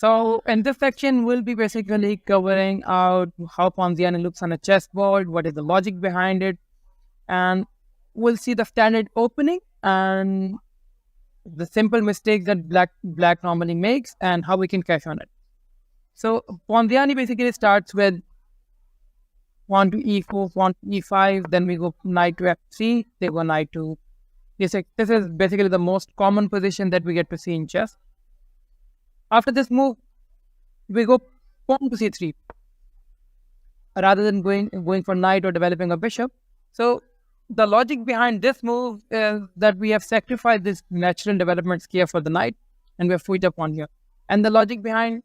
So in this section, we'll be basically covering out how Ponziani looks on a chessboard, what is the logic behind it, and we'll see the standard opening and the simple mistakes that black normally makes and how we can cash on it. So Ponziani basically starts with pawn to e4, pawn to e5, then we go knight to f3, they go knight to d6. This is basically the most common position that we get to see in chess. After this move, we go pawn to c3 rather than going for knight or developing a bishop. So the logic behind this move is that we have sacrificed this natural development square for the knight and we have put a pawn here. And the logic behind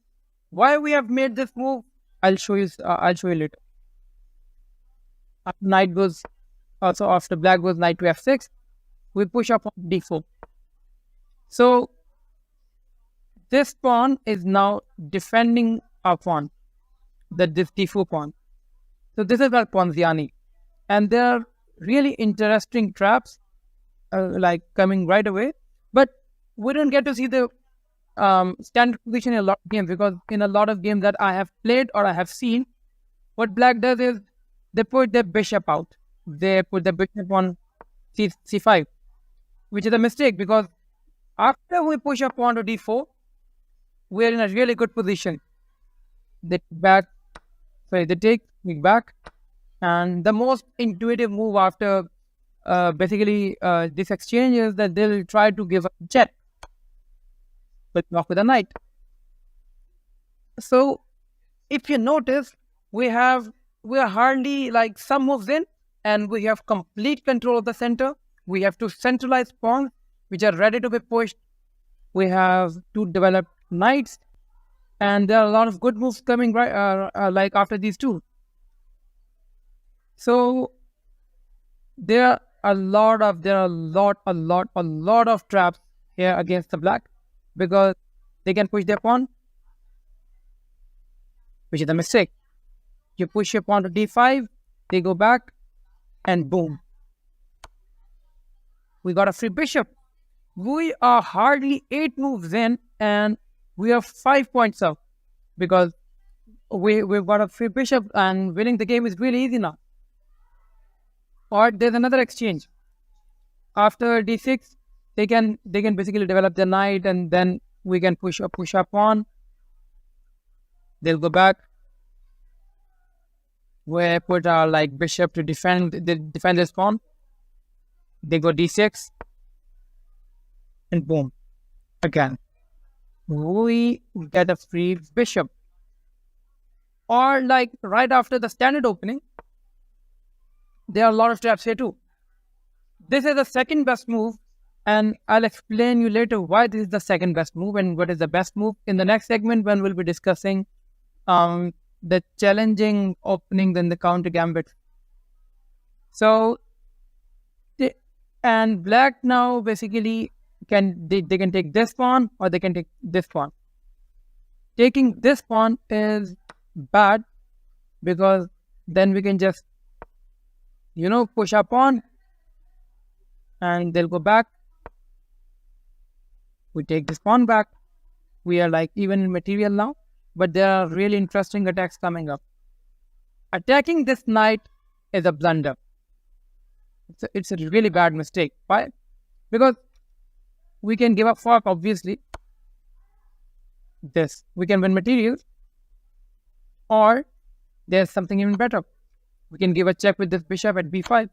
why we have made this move, I'll show you later. After black goes knight to f6, we push up on d4. So this pawn is now defending our pawn, this d4 pawn. So this is our Ponziani. And there are really interesting traps like coming right away. But we don't get to see the standard position in a lot of games, because in a lot of games that I have played or I have seen, what black does is they put their bishop out. They put the bishop on c5, which is a mistake, because after we push up pawn to d4, we are in a really good position. They take back, and the most intuitive move after this exchange is that they'll try to give a check, but block with a knight. So if you notice, we are hardly like some moves in, and we have complete control of the center. We have two centralized pawns which are ready to be pushed. We have two developed knights, and there are a lot of good moves coming like after these two. So there are a lot of traps here against the black, because they can push their pawn, which is a mistake. You push your pawn to d5, they go back, and boom, we got a free bishop. We are hardly 8 moves in, and we are 5 points up, because we've got a free bishop, and winning the game is really easy now. Or there's another exchange. After d6, they can basically develop the knight, and then we can push up on. They'll go back. We put our bishop to defend this pawn. They go d6, and boom, again we get a free bishop. Or right after the standard opening, there are a lot of traps here too. This is the second best move, and I'll explain you later why this is the second best move and what is the best move in the next segment, when we'll be discussing the challenging openings and the counter gambit. So, and black now basically they can take this pawn, or they can take this pawn. Taking this pawn is bad, because then we can just push up on, and they'll go back. We take this pawn back. We are even in material now, but there are really interesting attacks coming up. Attacking this knight is a blunder. It's a really bad mistake. Why? Because we can give up fork, obviously. We can win materials, or there's something even better. We can give a check with this bishop at b5.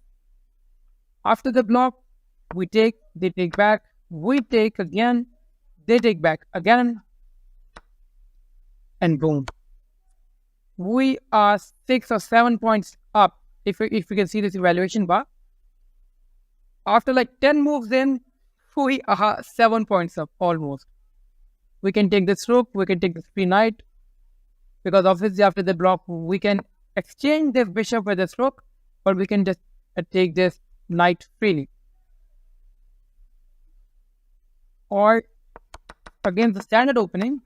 After the block, we take, they take back, we take again, they take back again, and boom. We are 6 or 7 points up, if we can see this evaluation bar. After 10 moves in, we are 7 points up almost. We can take this rook, we can take this free knight, because obviously after the block, we can exchange this bishop with this rook, or we can just take this knight freely. Or against the standard opening,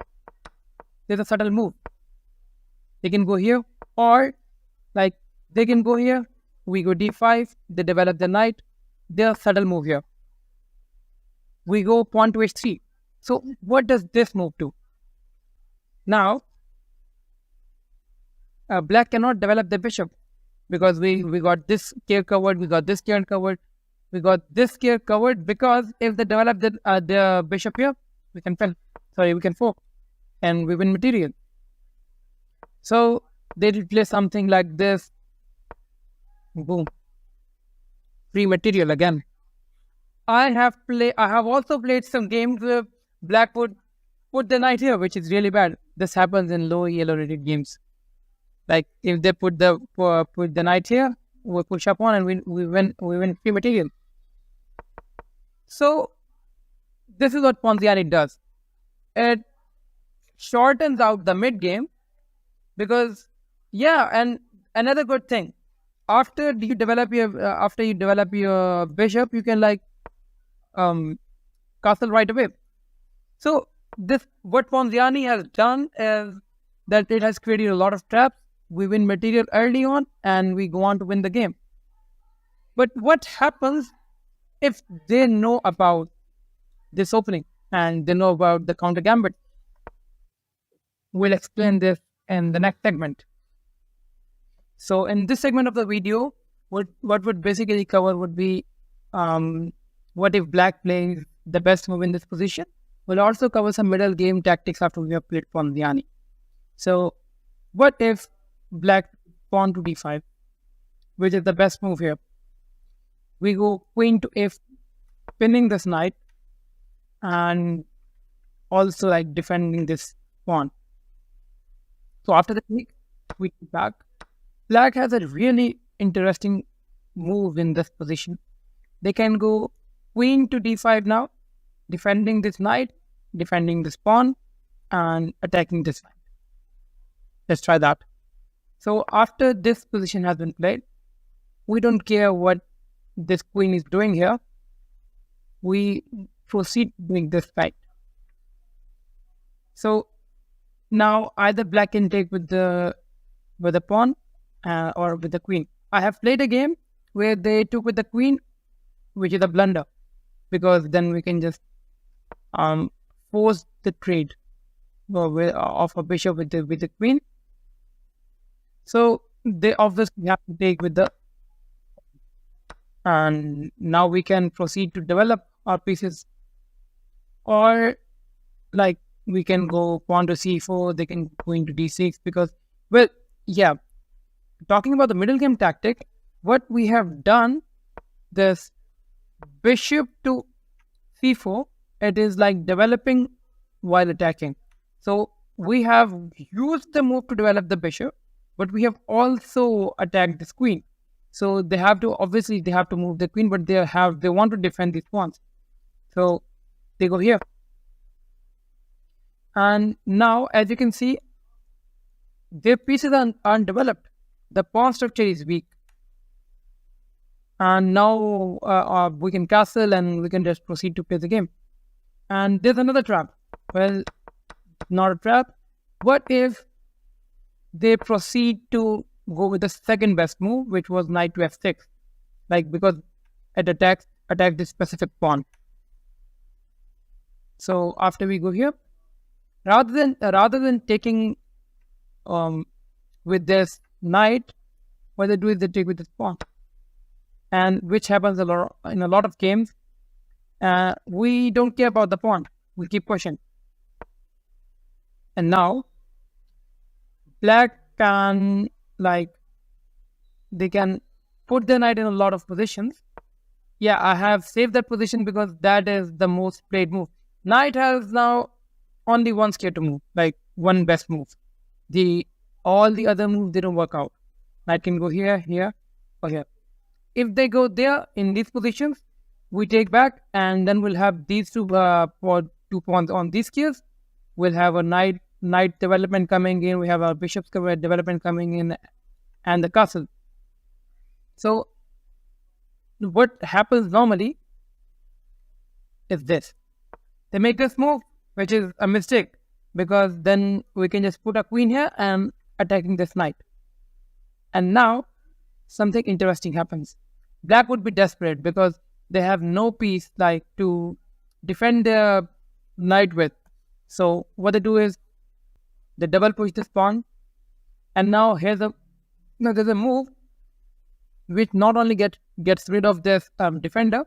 there's a subtle move. They can go here, or they can go here, we go d5, they develop the knight, there's a subtle move here. We go pawn to h3. So what does this move do? Now, black cannot develop the bishop because we got this square covered, we got this square covered, we got this square covered, because if they develop the bishop here, we can fill. Sorry, we can fork and we win material. So they will play something like this. Boom. Free material again. I have also played some games where black would put the knight here, which is really bad. This happens in low yellow rated games. Like if they put the knight here, we push up on and we win free material. So this is what Ponziani does. It shortens out the mid game because and another good thing, after you develop your bishop, you can castle right away. So this what Ponziani has done is that it has created a lot of traps. We win material early on and we go on to win the game. But what happens if they know about this opening and they know about the counter gambit? We'll explain this in the next segment. So in this segment of the video, what would basically cover would be what if black plays the best move in this position. We'll also cover some middle game tactics after we have played Ponziani. So what if black pawn to d5, which is the best move here? We go queen to f, pinning this knight and also defending this pawn. So after the take, we go back. Black has a really interesting move in this position. They can go queen to d5 now, defending this knight, defending this pawn, and attacking this knight. Let's try that. So after this position has been played, we don't care what this queen is doing here. We proceed doing this fight. So now either black can take with the pawn or with the queen. I have played a game where they took with the queen, which is a blunder, because then we can just force the trade of a bishop with the queen. So they obviously have to take with the, and now we can proceed to develop our pieces, or we can go pawn to c4, they can go into d6, because talking about the middle game tactic, what we have done, this bishop to c4, it is developing while attacking. So we have used the move to develop the bishop, but we have also attacked this queen. So they have to move the queen, but they want to defend these pawns. So they go here. And now, as you can see, their pieces are undeveloped. The pawn structure is weak. And now we can castle and we can just proceed to play the game. And there's another trap. Well, not a trap. What if they proceed to go with the second best move, which was knight to f6, because it attacks this specific pawn. So after we go here, rather than taking with this knight, what they do is they take with this pawn, and which happens in a lot of games. We don't care about the pawn. We keep pushing. And now black can they can put the knight in a lot of positions. Yeah, I have saved that position because that is the most played move. Knight has now only one square to move, one best move. All the other moves didn't work out. Knight can go here, here, or here. If they go there in these positions, we take back, and then we'll have these two pawns on these squares. We'll have a knight development coming in. We have our bishop's development coming in, and the castle. So what happens normally is this. They make this move, which is a mistake, because then we can just put a queen here and attacking this knight. And now something interesting happens. Black would be desperate because they have no piece to defend their knight with. So what they do is they double push this pawn, and now there's a move which not only gets rid of this defender,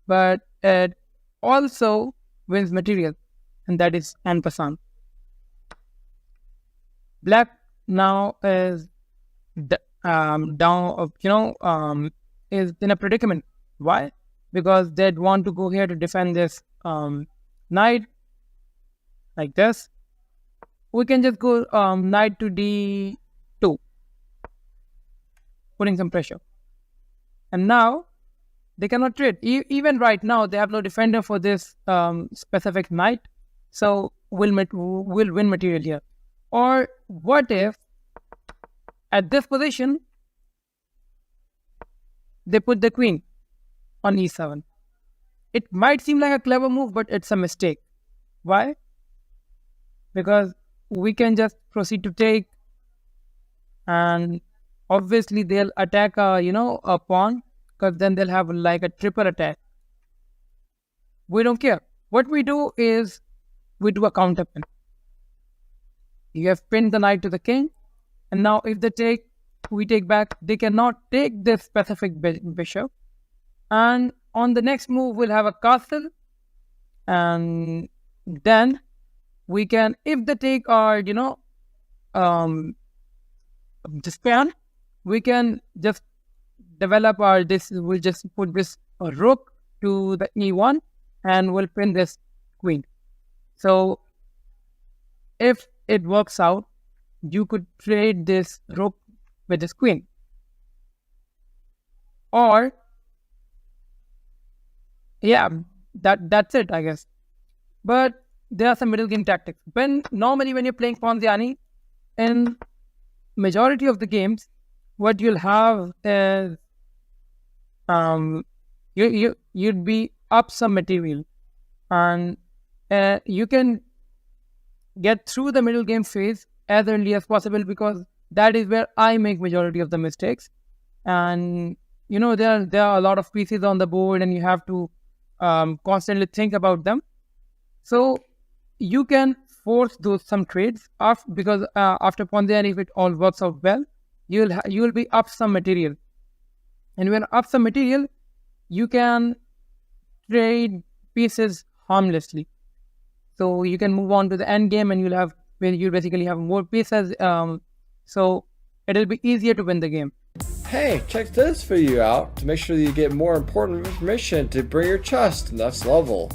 but it also wins material, and that is en passant. Black now is is in a predicament. Why? Because they'd want to go here to defend this knight like this. We can just go knight to d2, putting some pressure. And now they cannot trade. Even right now, they have no defender for this specific knight. So we'll win material here. Or what if at this position they put the queen on e7? It might seem like a clever move, but it's a mistake. Why? Because we can just proceed to take, and obviously they'll attack a pawn, because then they'll have like a triple attack. We don't care. What we do is we do a counter pin. You have pinned the knight to the king, and now if they take, we take back. They cannot take this specific bishop. And on the next move, we'll have a castle, and then we can, if they take our, span, we can just develop our this. We'll just put this rook to the e1, and we'll pin this queen. So if it works out, you could trade this rook with this queen. Or yeah, that's it, I guess. But there are some middle game tactics. Normally when you're playing Ponziani, in majority of the games, what you'll have is you'd be up some material, and you can get through the middle game phase as early as possible, because that is where I make majority of the mistakes. And there are a lot of pieces on the board, and you have to constantly think about them. So you can force some trades because after Ponziani, if it all works out well, you'll be up some material, and when up some material, you can trade pieces harmlessly. So you can move on to the end game, and you'll basically have more pieces. So it'll be easier to win the game. Hey, check this video out to make sure that you get more important information to bring your chess to the next level.